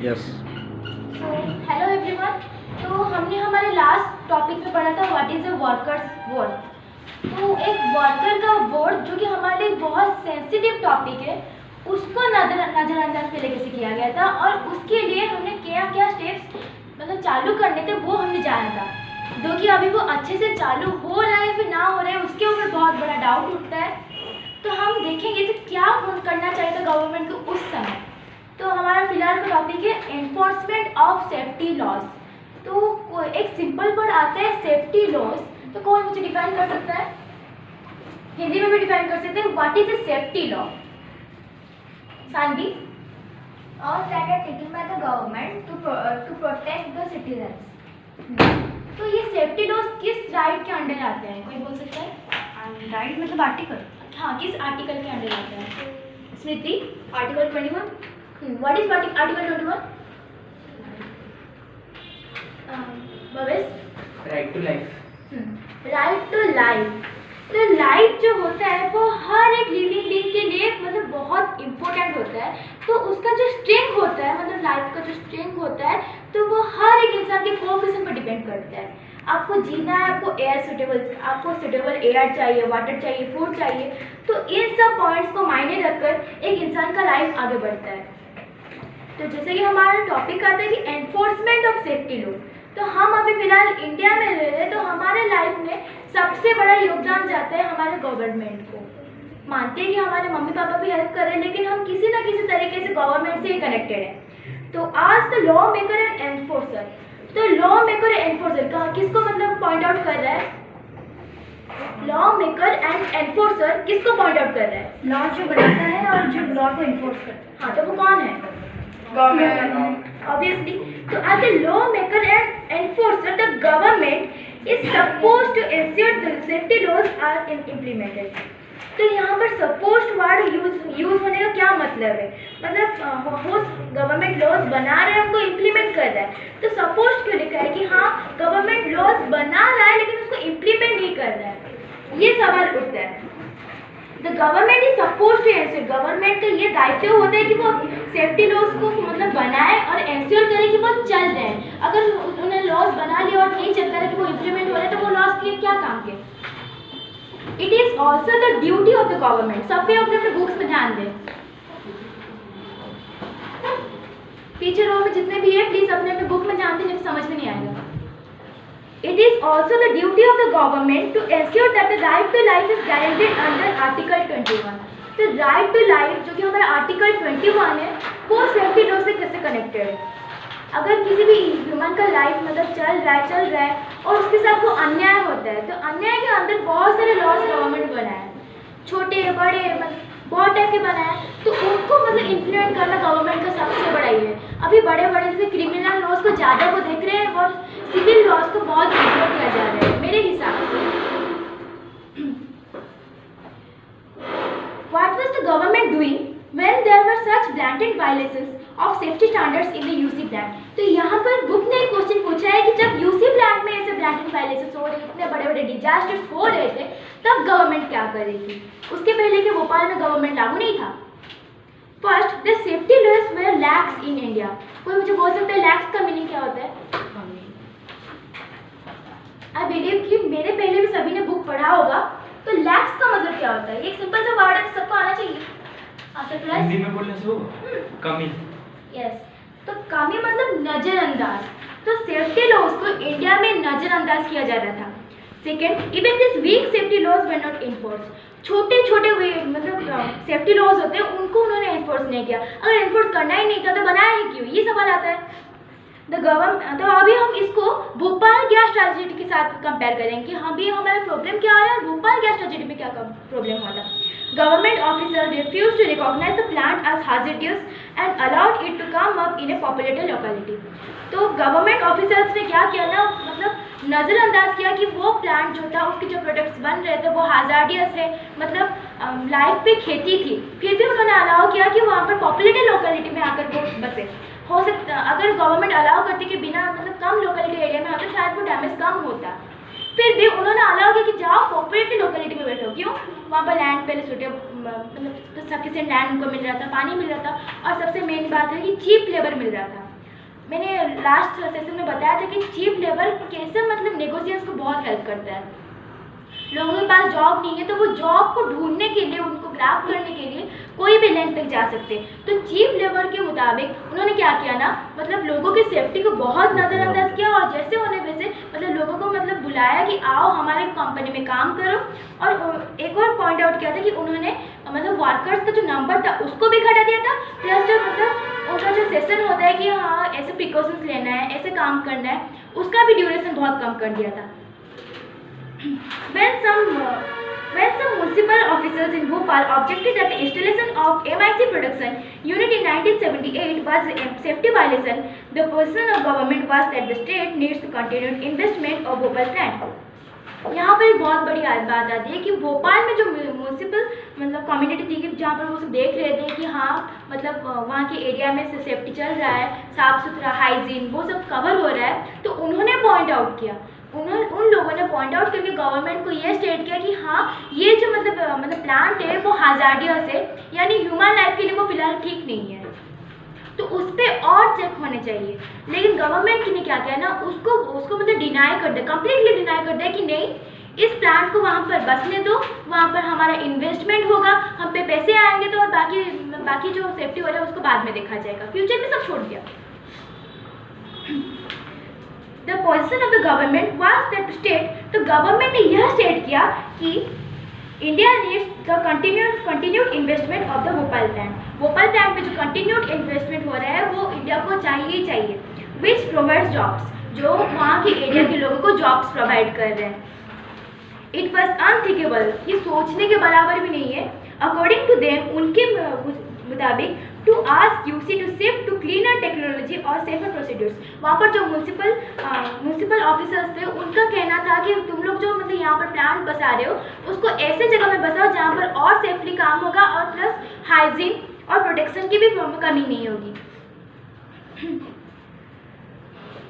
Yes. Hello everyone. तो हमने हमारे लास्ट टॉपिक में पढ़ा था what is a workers vote. तो एक वर्कर का वोट जो कि हमारे लिए बहुत सेंसिटिव टॉपिक है, उसको नज़रअंदाज तरीके से किया गया था और उसके लिए हमने क्या क्या स्टेप्स मतलब चालू करने थे वो हमने जाना था। जो कि अभी वो अच्छे से चालू हो रहा है फिर ना हो रहा है उसके ऊपर बहुत बड़ा डाउट उठता है। तो हम देखेंगे तो क्या करना चाहिए था गवर्नमेंट को उस समय। तो हमारा फिलहाल का टॉपिक है एनफोर्समेंट ऑफ सेफ्टी लॉज। तो एक सिंपल वर्ड आता है सेफ्टी लॉज, तो कौन मुझे डिफाइन कर सकता है? हिंदी में भी डिफाइन कर सकते हैं। What is a safety law? Saanvi? All that are taken by the government to protect the citizens. तो ये सेफ्टी लॉज किस राइट के अंडर आते हैं, कोई बोल सकता है? राइट मतलब आर्टिकल। हाँ, किस आर्टिकल के अंडर आता है? Smriti? Article 21। What is article 21? Bhavesh? Right to life. Right to life. तो लाइफ जो होता है वो हर एक लिविंग बीइंग के लिए मतलब बहुत इम्पोर्टेंट होता है। तो उसका जो स्ट्रेंथ होता है मतलब लाइफ का जो स्ट्रेंथ होता है तो वो हर एक इंसान के कोऑपरेशन पर डिपेंड करता है। आपको जीना है, आपको सुटेबल एयर चाहिए, वाटर चाहिए, फूड चाहिए। तो इन सब पॉइंट्स को मायने रखकर एक इंसान का लाइफ आगे बढ़ता है। तो जैसे कि हमारा टॉपिक आता है कि एनफोर्समेंट ऑफ सेफ्टी लॉ। तो हम अभी फिलहाल इंडिया में रह रहे हैं, तो हमारे लाइफ में सबसे बड़ा योगदान जाता है हमारे गवर्नमेंट को। मानते हैं कि हमारे मम्मी पापा भी हेल्प कर रहे हैं, लेकिन हम किसी ना किसी तरीके से गवर्नमेंट से ही कनेक्टेड है। तो आज the law maker and enforcer. तो लॉ मेकर एनफोर्सर का किसको मतलब पॉइंट आउट कर रहा है? लॉ मेकर एंड एनफोर्सर किसको पॉइंट आउट कर रहा है? लॉ जो बनाता है और जो लॉ को इन्फोर्स करता है। हाँ, तो वो कौन है? Government. Obviously, so as a lawmaker and enforcer, the government is supposed to ensure the safety laws are implemented. तो यहाँ पर supposed वर्ड यूज होने का क्या मतलब है? मतलब गवर्नमेंट लॉज बना रहा है, उनको इम्प्लीमेंट कर रहा है। तो supposed क्यों लिखा है कि हाँ गवर्नमेंट लॉज बना रहा है लेकिन उसको इम्प्लीमेंट नहीं कर रहा है? ये सवाल उठता है। The government is suppose to ensure. Government का ये दायित्व होता है कि वो सेफ्टी लॉज को मतलब बनाए और एंश्योर करे कि वो चल रहे हैं। अगर उन्होंने लॉज बना लिया और नहीं चलता रहा कि वो इम्प्लीमेंट हो रहे हैं तो वो लॉज के क्या काम के? It is also the duty of the government. सब पे अपने बुक्स में ध्यान दें। पीछे रो में जितने भी है प्लीज अपने बुक में ध्यान दें, नहीं समझ में नहीं आएगा। It is also the duty of the government to ensure that the right to life is guaranteed under Article 21. तो right to life जो कि हमारा Article 21 है वो सेफ्टी लॉ से कैसे कनेक्टेड है? अगर किसी भी ह्यूमन का लाइफ मतलब चल रहा है और उसके साथ वो अन्याय होता है, तो अन्याय के अंदर बहुत सारे लॉज गवर्नमेंट बनाए हैं, छोटे बड़े मतलब बहुत टाइप के बनाए हैं। तो उनको मतलब इम्प्लीमेंट करना गवर्नमेंट का सबसे बड़ा ही है। अभी बड़े जैसे क्रिमिनल लॉज को ज़्यादा वो देख रहे हैं और सिविल लॉज को बहुत इग्नोर किया जा रहा है मेरे हिसाब से। What was the government doing when there were such blatant violations of safety standards in the UC plant? तो यहाँ पर बुक ने एक क्वेश्चन पूछा है कि जब UC प्लांट में ऐसे blatant violations हो रहे, इतने बड़े बड़े डिजास्टर्स हो रहे थे, तब गवर्नमेंट क्या कर रही थी? उसके पहले के भोपाल में गवर्नमेंट लागू नहीं था। First, the safety laws were lax in India. कोई मुझे बोल सकता है लैक्स का मीनिंग क्या होता है? आई बिलीव कि मेरे पहले भी सभी ने बुक पढ़ा होगा। तो लैक्स का मतलब क्या होता है? एक सिंपल सा वर्ड है, सबको आना चाहिए। हिंदी में बोलने से कमी। यस, तो कमी मतलब नजरअंदाज। तो सेफ्टी लॉज को इंडिया में नजरअंदाज किया जा रहा था। Second, even this week safety laws were not enforce. छोटे छोटे मतलब सेफ्टी लॉज होते हैं उनको उन्होंने एनफोर्स नहीं किया। अगर एनफोर्स करना ही नहीं था तो बनाया ही क्यों? ये सवाल आता है। तो अभी हम इसको भोपाल गैस ट्रेजेडी के साथ कंपेयर करेंगे कि अभी हमारा प्रॉब्लम क्या है और भोपाल गैस ट्रेजेडी में क्या प्रॉब्लम हुआ था। Government officer refuse to recognise the plant as hazardous and allowed it to come up in a populated locality. तो गवर्नमेंट ऑफिसर्स ने क्या किया ना, मतलब नज़रअंदाज किया कि वो प्लांट जो था उसके जो प्रोडक्ट्स बन रहे थे वो हैजार्डियस है, मतलब लाइफ पे खेती थी, फिर भी उन्होंने अलाउ किया कि वहाँ पर पॉपुलेटेड लोकेलिटी में आकर वो बसे। हो सकता अगर गवर्नमेंट अलाउ करती कि बिना मतलब कम लोकेलिटी एरिया में आकर शायद वो डैमेज कम होता। फिर भी उन्होंने अलाउ किया कि जाओ पॉपुलेटेड लोकेलिटी में बैठो। क्यों? वहाँ पर लैंड पहले मतलब सफिशिएंट लैंड उनको मिल रहा था, पानी मिल रहा था और सबसे मेन बात है कि चीप लेबर मिल रहा था। मैंने लास्ट सेशन में बताया था कि चीप लेबर कैसे मतलब नेगोशिएट्स को बहुत हेल्प करता है। लोगों के पास जॉब नहीं है तो वो जॉब को ढूंढने के लिए, उनको ग्रैब करने के लिए कोई भी लेंथ तक जा सकते हैं। तो चीप लेबर के मुताबिक उन्होंने क्या किया ना, मतलब लोगों की सेफ्टी को बहुत नज़रअंदाज किया और जैसे होने वैसे मतलब लोगों को मतलब बुलाया कि आओ हमारे कंपनी में काम करो। और एक और पॉइंट आउट किया था कि उन्होंने मतलब वर्कर्स का जो नंबर था उसको भी घटा दिया था, प्लस जो मतलब उनका जो सेशन होता है कि हाँ ऐसे प्रिकॉशंस लेना है, ऐसे काम करना है, उसका भी ड्यूरेशन बहुत कम कर दिया था। When some municipal officials in Bhopal objected that the installation of MIC production unit in 1978 was a safety violation, the position of government was that the state needs to continue investment of Bhopal plant. यहाँ पर एक बहुत बड़ी बात आती है कि भोपाल में जो म्यूनसिपल मतलब कम्युनिटी थी कि जहाँ पर वो सब देख रहे थे कि हाँ मतलब वहाँ के एरिया में से सेफ्टी चल रहा है, साफ़ सुथरा हाइजीन वो सब कवर हो रहा है, तो उन्होंने पॉइंट आउट किया। उन लोगों ने पॉइंट आउट करके गवर्नमेंट को ये स्टेट किया कि हाँ ये जो मतलब प्लांट है वो हजार्डियस है, यानी ह्यूमन लाइफ के लिए वो फिलहाल ठीक नहीं है, तो उस पर और चेक होने चाहिए। लेकिन गवर्नमेंट ने क्या किया ना, उसको मतलब डिनाई कर दिया, कम्प्लीटली डिनाई कर दिया कि नहीं इस प्लांट को वहाँ पर बसने दो, वहाँ पर हमारा इन्वेस्टमेंट होगा, हम पे पैसे आएंगे तो और बाकी जो सेफ्टी हो रहा है उसको बाद में देखा जाएगा, फ्यूचर में सब छोड़ दिया। The position of the government was that state, तो गवर्नमेंट ने यह स्टेट किया कि India needs the continued investment of the Bhopal plant. Bhopal plant में जो कंटिन्यूड इन्वेस्टमेंट हो रहा है वो इंडिया को चाहिए ही चाहिए, विच प्रोवाइड्स जॉब्स, जो वहाँ के एरिया के लोगों को जॉब्स प्रोवाइड कर रहे हैं। इट वॉज अनथिंकेबल, ये सोचने के बराबर भी नहीं है। अकॉर्डिंग टू देम, उनके मुताबिक, to ask UC to shift to cleaner technology और सेफर प्रोसीड्यूर्स। वहाँ पर जो म्यूनसिपल ऑफिसर्स थे उनका कहना था कि तुम लोग जो मतलब यहाँ पर प्लांट बसा रहे हो उसको ऐसे जगह में बसाओ जहाँ पर और सेफली काम होगा और प्लस हाइजीन और प्रोटेक्शन की भी कमी नहीं होगी।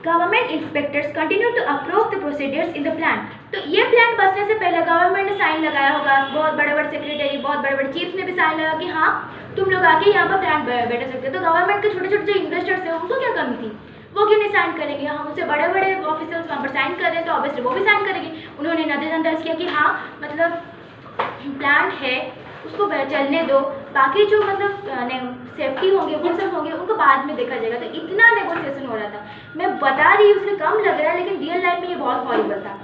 Government inspectors continue to approve the procedures in the plant. तो ये प्लांट बसने से पहले गवर्नमेंट ने साइन लगाया होगा, बहुत बड़े बड़े सेक्रेटरी, बहुत बड़े बड़े चीफ्स ने भी साइन लगा कि हाँ तुम लोग आके यहाँ पर प्लांट बैठा सकते हो। तो गवर्नमेंट के छोटे छोटे जो इन्वेस्टर्स हैं उनको क्या कमी थी, वो क्यों नहीं साइन करेंगे? हम उससे बड़े बड़े ऑफिसर्स वहाँ पर साइन कर रहे हैं तो ऑब्वियसली वो भी साइन करेंगे। उन्होंने नज़रअंदाज किया कि हाँ मतलब प्लांट है उसको चलने दो, बाकी जो मतलब सेफ्टी होंगे वो सब होंगे उनको बाद में देखा जाएगा। तो इतना नेगोशिएशन हो रहा था, मैं बता रही हूँ उसमें कम लग रहा है लेकिन रियल लाइफ में ये बहुत हॉरिबल था।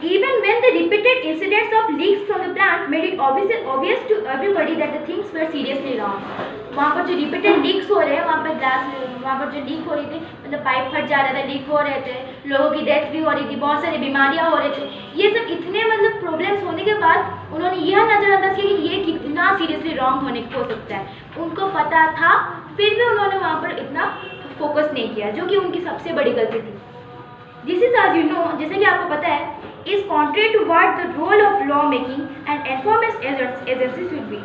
Even when the repeated incidents of leaks from the plant made it obvious to everybody that the things were seriously wrong. वहाँ पर जो repeated leaks हो रहे हैं, वहाँ पर जो लीक हो रही थी, मतलब पाइप फट जा रहा था, लीक हो रहे थे, लोगों की डेथ भी हो रही थी, बहुत सारी बीमारियाँ हो रही थी, ये सब इतने मतलब प्रॉब्लम्स होने के बाद उन्होंने यह नज़रअंदाज किया कि ये कितना सीरियसली रॉन्ग होने हो सकता है। उनको पता था फिर भी उन्होंने वहाँ पर इतना फोकस नहीं किया, जो कि उनकी सबसे बड़ी गलती थी। This is as you know, जैसे कि आपको पता है, is contrary to what the role of law making and enforcement agencies should be.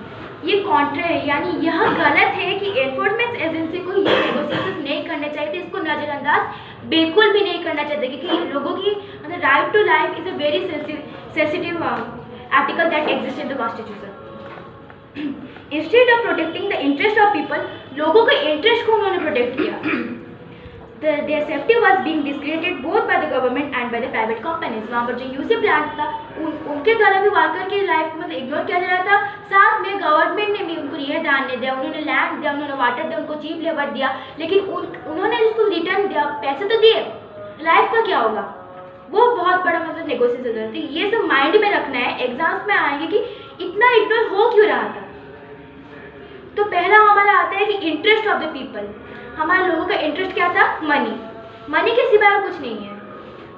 ये कॉन्ट्रे है, यानी यह गलत है कि एनफोर्समेंट एजेंसी को ये नेगोशिएशन नहीं करने चाहिए थे, इसको नज़रअंदाज बिल्कुल भी नहीं करना चाहिए, क्योंकि लोगों की मतलब right to life is a very sensitive article that exist in the constitution. Instead of protecting the interest of people, लोगों के इंटरेस्ट को उन्होंने प्रोटेक्ट किया। Their safety was being discredited both by the government and by the private companies. वहाँ पर जो UC plant था उनके द्वारा भी वर्कर की लाइफ को मतलब इग्नोर किया जा रहा था, साथ में गवर्नमेंट ने भी उनको यह दान नहीं दिया, उन्होंने लैंड दिया, उन्होंने वाटर दिया, उनको चीप लेबर दिया, लेकिन उन्होंने उसको रिटर्न दिया, पैसे तो दिए, लाइफ का क्या होगा? वो बहुत बड़ा मतलब नेगोशिएशन है। तो ये सब माइंड में रखना है, एग्जाम्स में आएंगे कि इतना इग्नोर हो क्यों रहा था। तो पहला हमारा आता है कि इंटरेस्ट ऑफ द पीपल। हमारे लोगों का इंटरेस्ट क्या था? मनी के सिवाय और कुछ नहीं है।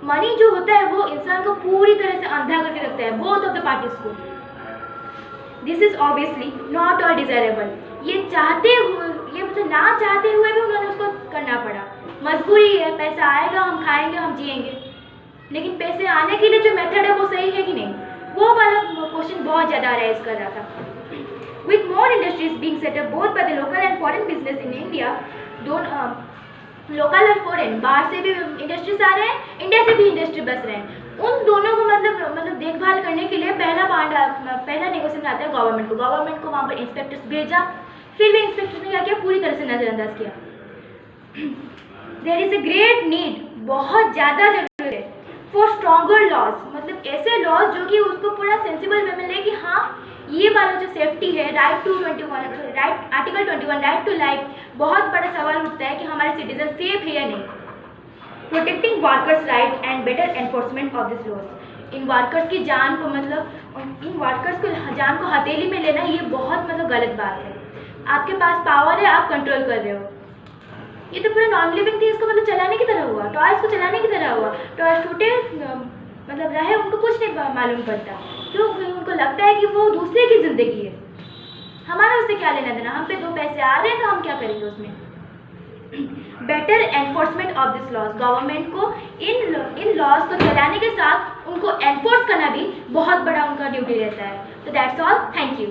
मनी जो होता है वो इंसान को पूरी तरह से अंधा करके रखता है, बोथ ऑफ द पार्टीज को। This is obviously not all desirable. ये चाहते हुए, ये मतलब ना चाहते हुए भी उन्होंने उसको करना पड़ा, मजबूरी है, पैसा आएगा, हम खाएंगे, हम जिएंगे, लेकिन पैसे आने के लिए जो मेथड है वो सही है कि नहीं, वो वाला क्वेश्चन बहुत ज़्यादा राइज कर रहा था। With more industries being set up both by the local and foreign business in India, local और फॉरेन, बाहर से भी इंडस्ट्रीज आ रहे हैं, इंडिया से भी इंडस्ट्री बस रहे हैं, उन दोनों को मतलब देखभाल करने के लिए पहला नेगोशिएशन आता है गवर्नमेंट को वहाँ पर इंस्पेक्टर्स भेजा, फिर भी इंस्पेक्टर्स ने क्या किया? पूरी तरह से नज़रअंदाज किया। There is a great need, बहुत ज़्यादा जरूरत है फॉर स्ट्रॉन्गर लॉज, मतलब ऐसे लॉज जो कि उसको पूरा सेंसिबल वे में ले कि हाँ ये वाला जो सेफ्टी है, right to 21, right article 21 right to life, बहुत बड़ा सवाल उठता है कि हमारे सिटीजन सेफ है या नहीं। Protecting workers right and better enforcement of this laws, इन वर्कर्स की जान को मतलब इन वर्कर्स को जान को हथेली में लेना ये बहुत मतलब गलत बात है। आपके पास पावर है, आप कंट्रोल कर रहे हो, ये तो पूरा नॉन लिविंग थी, इसको मतलब चलाने की तरह हुआ, टॉयज को चलाने की तरह हुआ। टॉयज टूटे मतलब रहे, उनको कुछ नहीं मालूम पड़ता, क्यों? उनको लगता है कि वो दूसरे की ज़िंदगी है, हमारा उससे क्या लेना देना, हम पे 2 पैसे आ रहे हैं तो हम क्या करेंगे उसमें। Better enforcement of this laws, government को इन लॉज को चलाने के साथ उनको एनफोर्स करना भी बहुत बड़ा उनका ड्यूटी रहता है। तो दैट्स ऑल, थैंक यू।